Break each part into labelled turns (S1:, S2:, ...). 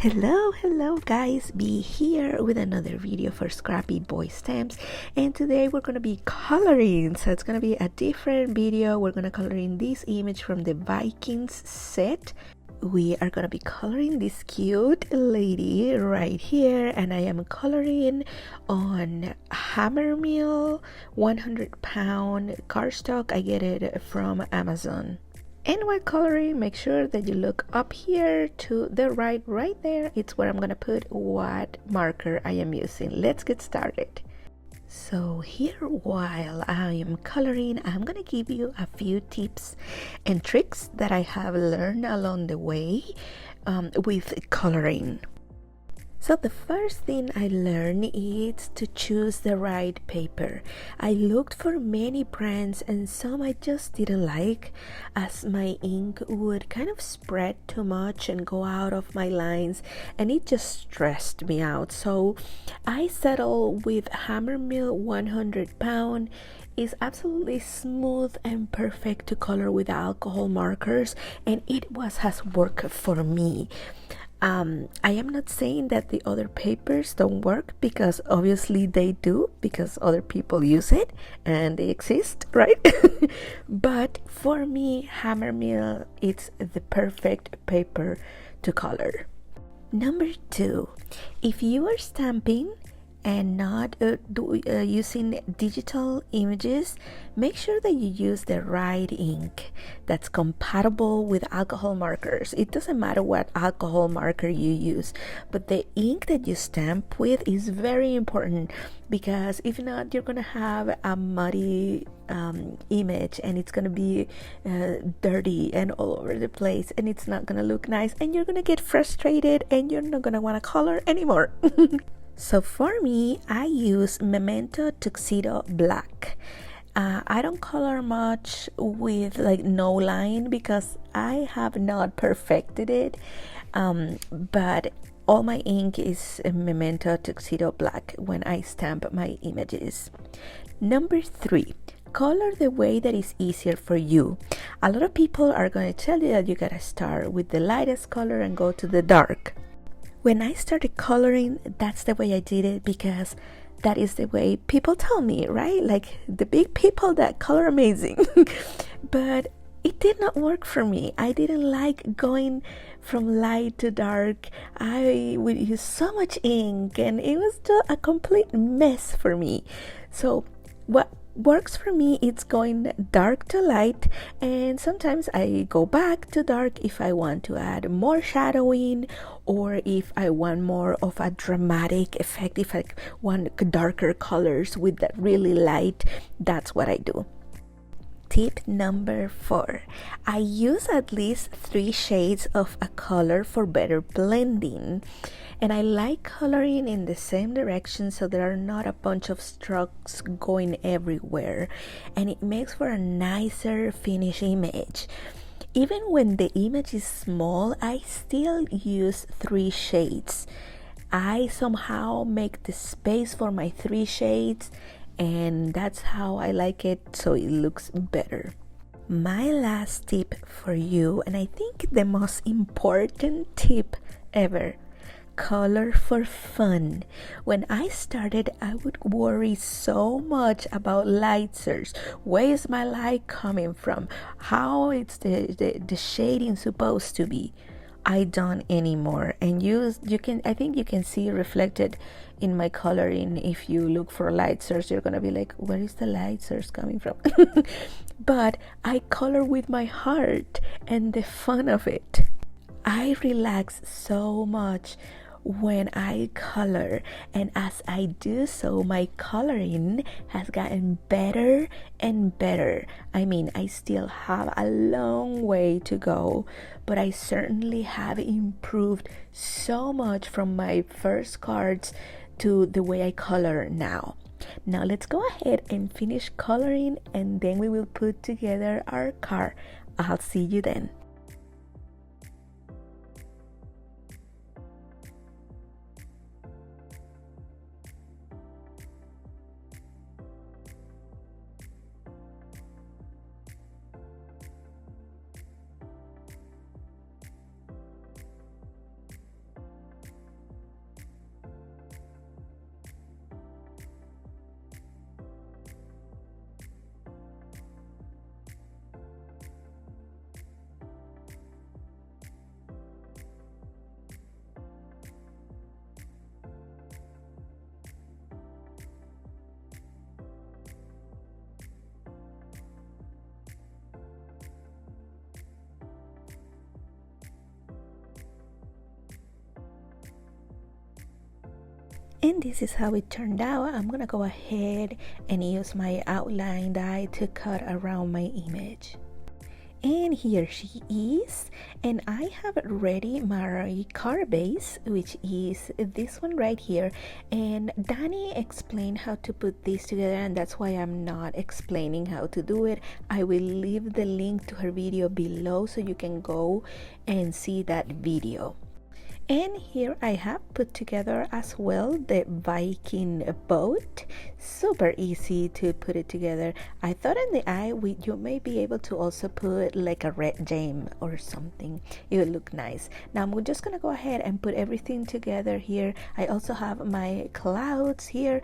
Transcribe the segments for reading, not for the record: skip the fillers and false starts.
S1: Hello guys, be here with another video for Scrappy Boy Stamps, and today we're going to be coloring. So it's going to be a different video. We're going to color in this image from the Vikings set. We are going to be coloring this cute lady right here, and I am coloring on Hammermill 100-pound cardstock. I get it from Amazon. And while coloring, make sure that you look up here to the right there. It's where I'm gonna put what marker I am using. Let's get started. So here, while I am coloring, I'm gonna give you a few tips and tricks that I have learned along the way with coloring. So the first thing I learned is to choose the right paper. I looked for many brands and some I just didn't like, as my ink would kind of spread too much and go out of my lines, and it just stressed me out. So I settled with Hammermill 100-pound. Is absolutely smooth and perfect to color with alcohol markers, and it has worked for me. I am not saying that the other papers don't work, because obviously they do, because other people use it and they exist, right? But for me, Hammermill, it's the perfect paper to color. Number 2, if you are stamping and not using digital images, make sure that you use the right ink that's compatible with alcohol markers. It doesn't matter what alcohol marker you use, but the ink that you stamp with is very important, because if not, you're gonna have a muddy image, and it's gonna be dirty and all over the place, and it's not gonna look nice, and you're gonna get frustrated and you're not gonna want to color anymore. So for me, I use Memento Tuxedo Black. I don't color much with like no line, because I have not perfected it, but all my ink is Memento Tuxedo Black when I stamp my images. Number 3, color the way that is easier for you. A lot of people are going to tell you that you gotta start with the lightest color and go to the dark. When I started coloring, that's the way I did it, because that is the way people tell me, right? Like the big people that color amazing. But it did not work for me. I didn't like going from light to dark. I would use so much ink, and it was just a complete mess for me. So what works for me, it's going dark to light, and sometimes I go back to dark if I want to add more shadowing, or if I want more of a dramatic effect, if I want darker colors with that really light. That's what I do. Tip number 4, I use at least 3 shades of a color for better blending. And I like coloring in the same direction, so there are not a bunch of strokes going everywhere, and it makes for a nicer finished image. Even when the image is small, I still use 3 shades. I somehow make the space for my 3 shades, and that's how I like it, so it looks better. My last tip for you, and I think the most important tip ever: color for fun. When I started, I would worry so much about light source. Where is my light coming from? How it's the shading supposed to be? I don't anymore, and I think you can see reflected in my coloring. If you look for a light source, you're gonna be like, where is the light source coming from? But I color with my heart and the fun of it. I relax so much when I color, and as I do so, my coloring has gotten better and better. I mean, I still have a long way to go, but I certainly have improved so much from my first cards to the way I color now. Now let's go ahead and finish coloring, and then we will put together our card. I'll see you then. And this is how it turned out. I'm gonna go ahead and use my outline die to cut around my image. And here she is, and I have ready my card base, which is this one right here, and Danny explained how to put this together, and that's why I'm not explaining how to do it. I will leave the link to her video below so you can go and see that video. And here I have put together as well the Viking boat. Super easy to put it together. I thought in the eye you may be able to also put like a red gem or something. It would look nice. Now I'm just gonna go ahead and put everything together here. I also have my clouds here.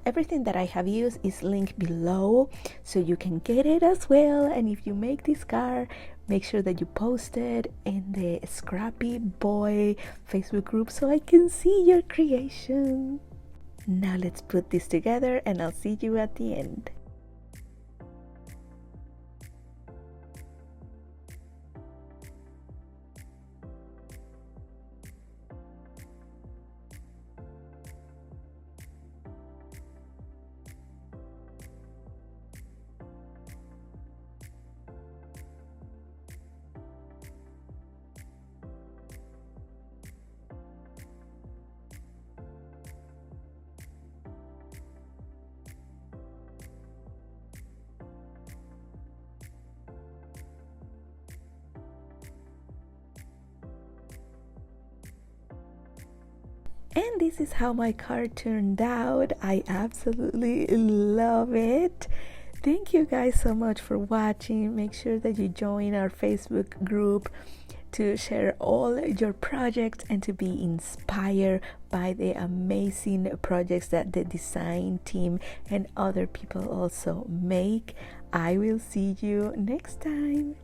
S1: Everything that I have used is linked below so you can get it as well. And if you make this card, make sure that you post it in the Scrappy Boy Facebook group so I can see your creation. Now let's put this together and I'll see you at the end. And this is how my card turned out. I absolutely love it. Thank you guys so much for watching. Make sure that you join our Facebook group to share all your projects and to be inspired by the amazing projects that the design team and other people also make. I will see you next time.